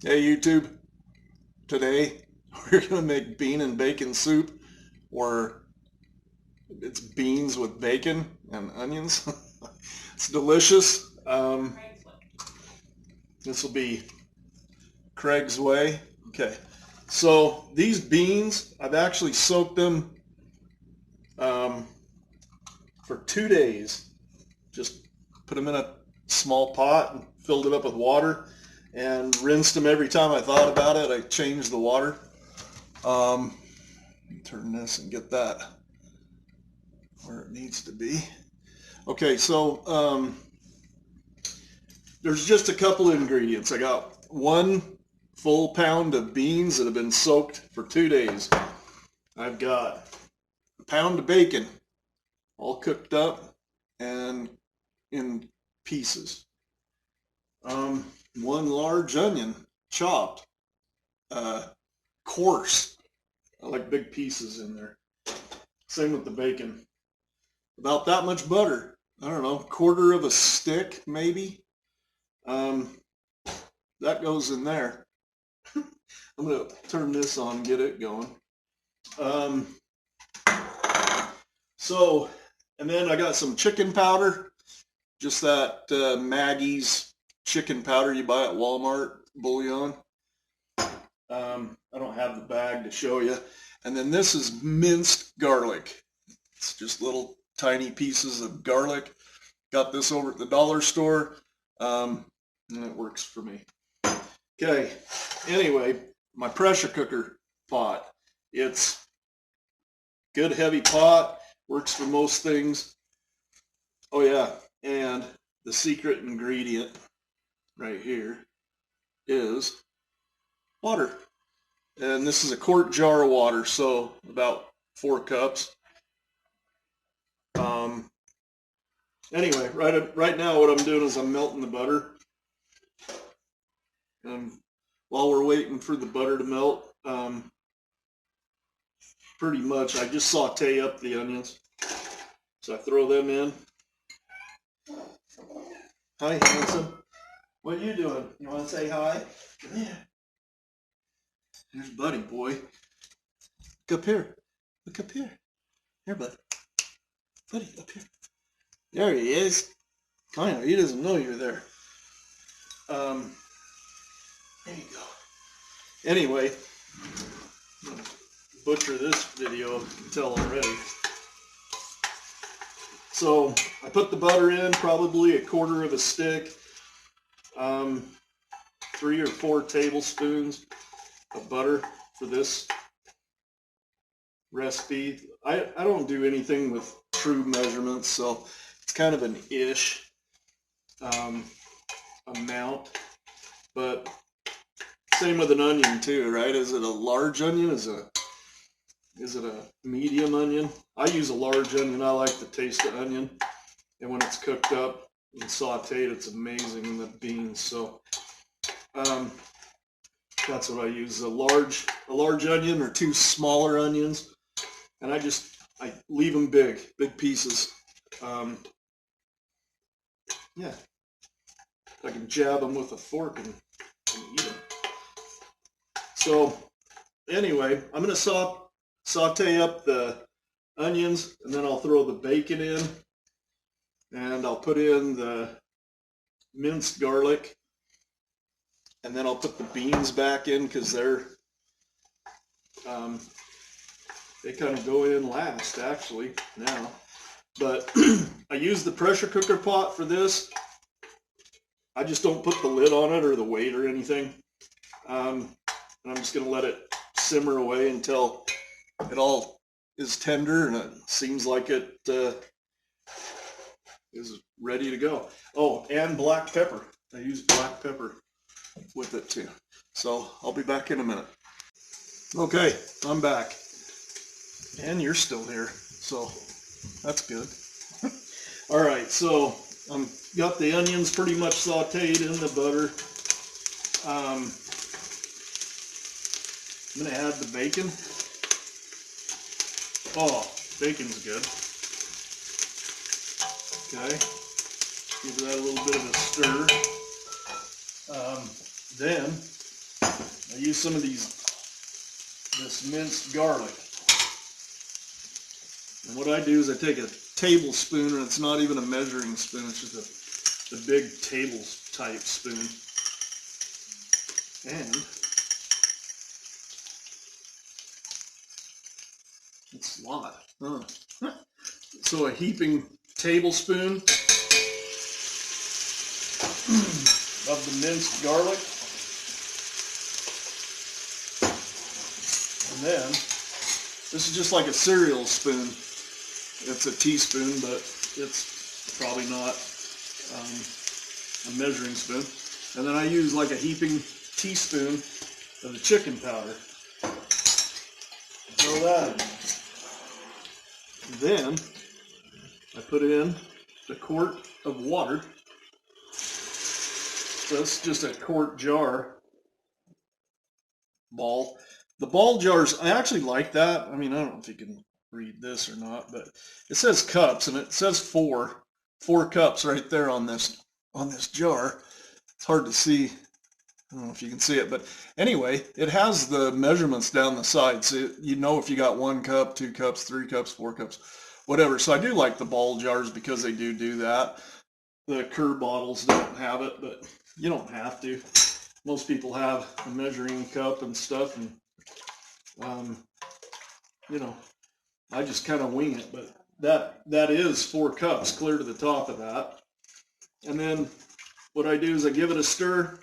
Hey YouTube, today we're gonna make bean and bacon soup, or it's beans with bacon and onions. It's delicious. This will be Craig's way. Okay, so these beans, I've actually soaked them um, for 2 days. Just put them in a small pot and filled it up with water and rinsed them every time I thought about it. I changed the water. Um, Turn this and get that where it needs to be. Okay, so there's just a couple of ingredients. I got 1 full pound of beans that have been soaked for 2 days. I've got a pound of bacon, all cooked up and in pieces. 1 large onion, chopped, coarse. I like big pieces in there. Same with the bacon. About that much butter. I don't know, 1/4 of a stick maybe. Um, that goes in there. I'm gonna turn this on and get it going. Um, so, and then I got some chicken powder, just that Maggie's chicken powder you buy at Walmart, bouillon. I don't have the bag to show you. And then this is minced garlic. It's just little tiny pieces of garlic. Got this over at the dollar store, and it works for me. Okay, anyway, my pressure cooker pot. It's good heavy pot, works for most things. Oh yeah, and the secret ingredient right here is water. And this is a quart jar of water, so about 4 cups. Anyway, right now what I'm doing is I'm melting the butter. And while we're waiting for the butter to melt, pretty much I just saute up the onions. So I throw them in. Hi, handsome. What are you doing? You want to say hi? Come here. Here's Buddy boy. Look up here. Look up here. Here, bud. Buddy, up here. There he is. Kind of. He doesn't know you're there. There you go. Anyway, I'm gonna butcher this video. You can tell already. So I put the butter in, probably 1/4 of a stick. 3 or 4 tablespoons of butter for this recipe. I don't do anything with true measurements, so it's kind of an ish amount. But same with an onion too, right? Is it a large onion? Is it a medium onion? I use a large onion. I like the taste of onion, and when it's cooked up and sauteed, it's amazing in the beans. So that's what I use. A large onion or 2 smaller onions, and I leave them big pieces. Yeah, I can jab them with a fork and eat them. So anyway, I'm gonna saute up the onions, and then I'll throw the bacon in, and I'll put in the minced garlic, and then I'll put the beans back in because they kind of go in last actually now. But I use the pressure cooker pot for this. I just don't put the lid on it or the weight or anything. And I'm just going to let it simmer away until it all is tender and it seems like it is ready to go. Oh, and black pepper. I use black pepper with it too. So I'll be back in a minute. Okay, I'm back. And you're still here, so that's good. All right, so got the onions pretty much sauteed in the butter. I'm gonna add the bacon. Oh, bacon's good. Okay, give that a little bit of a stir. Then I use some of this minced garlic. And what I do is I take a tablespoon, and it's not even a measuring spoon, it's just a big table type spoon. And it's a lot. Huh. So a heaping tablespoon of the minced garlic. And then, this is just like a cereal spoon. It's a teaspoon, but it's probably not a measuring spoon. And then I use like a heaping teaspoon of the chicken powder. Throw that in. And then I put in a quart of water. So that's just a quart jar ball. The ball jars, I actually like that. I mean, I don't know if you can read this or not, but it says cups, and it says four cups right there on this jar. It's hard to see. I don't know if you can see it, but anyway, it has the measurements down the side, so you know if you got 1 cup, 2 cups, 3 cups, 4 cups, whatever. So I do like the ball jars because they do that. The Kerr bottles don't have it, but you don't have to. Most people have a measuring cup and stuff, and you know, I just kind of wing it, but that is 4 cups clear to the top of that. And then what I do is I give it a stir,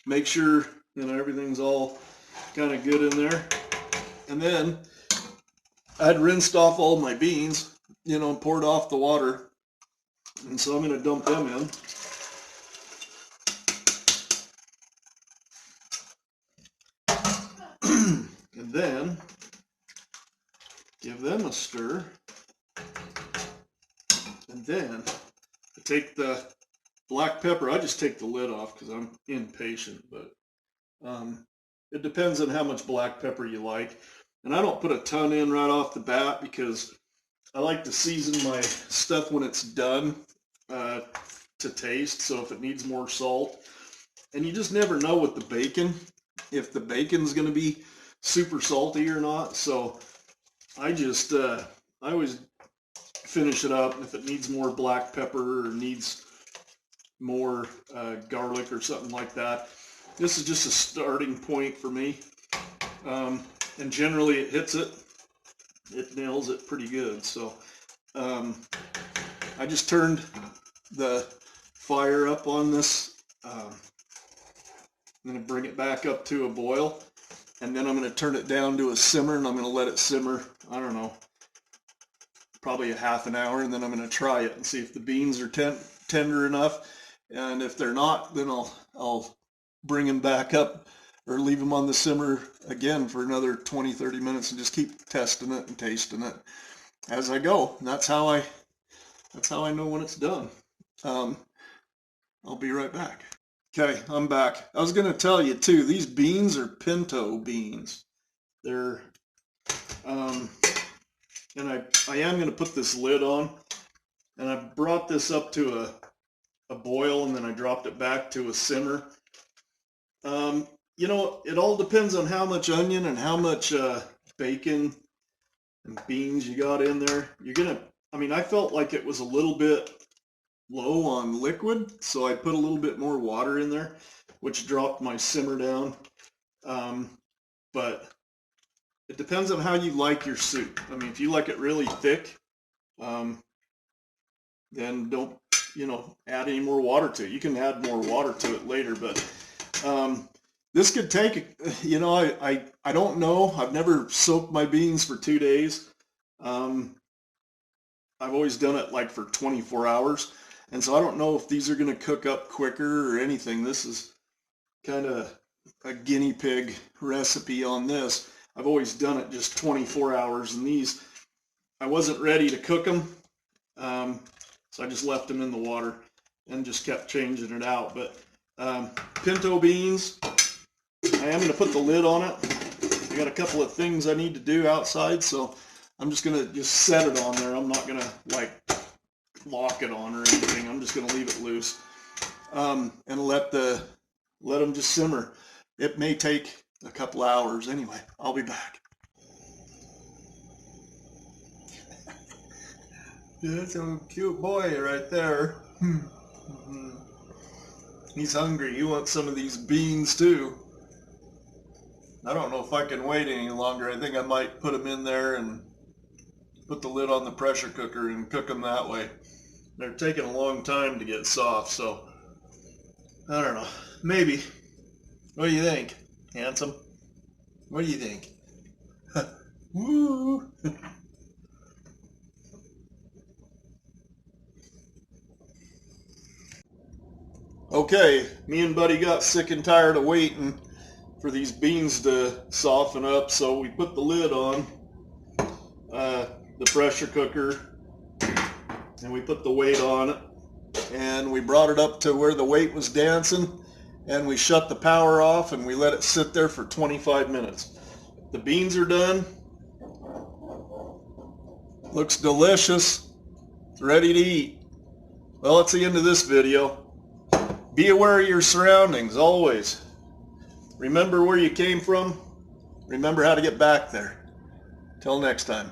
make sure, you know, everything's all kind of good in there. And then I'd rinsed off all my beans, you know, poured off the water. And so I'm going to dump them in. And then give them a stir. And then I take the black pepper. I just take the lid off because I'm impatient, but it depends on how much black pepper you like. And I don't put a ton in right off the bat because I like to season my stuff when it's done to taste. So if it needs more salt, and you just never know with the bacon, if the bacon's going to be super salty or not. So I just, I always finish it up. If it needs more black pepper or needs more garlic or something like that, this is just a starting point for me. And generally it hits it. It nails it pretty good. So I just turned the fire up on this. I'm going to bring it back up to a boil, and then I'm going to turn it down to a simmer, and I'm going to let it simmer, I don't know, probably a half an hour, and then I'm going to try it and see if the beans are tender enough. And if they're not, then I'll bring them back up or leave them on the simmer again for another 20-30 minutes and just keep testing it and tasting it as I go. And that's how I know when it's done. I'll be right back. Okay, I'm back. I was going to tell you too, these beans are pinto beans. They're and I am going to put this lid on, and I brought this up to a boil, and then I dropped it back to a simmer. You know, it all depends on how much onion and how much bacon and beans you got in there. I mean, I felt like it was a little bit low on liquid, so I put a little bit more water in there, which dropped my simmer down. But it depends on how you like your soup. I mean, if you like it really thick, then don't, you know, add any more water to it. You can add more water to it later, but this could take, you know, I don't know. I've never soaked my beans for 2 days. I've always done it like for 24 hours. And so I don't know if these are going to cook up quicker or anything. This is kind of a guinea pig recipe on this. I've always done it just 24 hours, and these, I wasn't ready to cook them. So I just left them in the water and just kept changing it out. But pinto beans, I am going to put the lid on it. I got a couple of things I need to do outside, so I'm just going to just set it on there. I'm not going to like lock it on or anything. I'm just going to leave it loose and let them just simmer. It may take a couple hours anyway. I'll be back. That's a cute boy right there. He's hungry. He wants some of these beans too. I don't know if I can wait any longer. I think I might put them in there and put the lid on the pressure cooker and cook them that way. They're taking a long time to get soft, so I don't know. Maybe. What do you think, handsome? What do you think? Woo! Okay, me and Buddy got sick and tired of waiting for these beans to soften up, so we put the lid on the pressure cooker and we put the weight on it, and we brought it up to where the weight was dancing, and we shut the power off and we let it sit there for 25 minutes. The beans are done. Looks delicious. It's ready to eat. Well, that's the end of this video. Be aware of your surroundings always. Remember where you came from. Remember how to get back there. Till next time.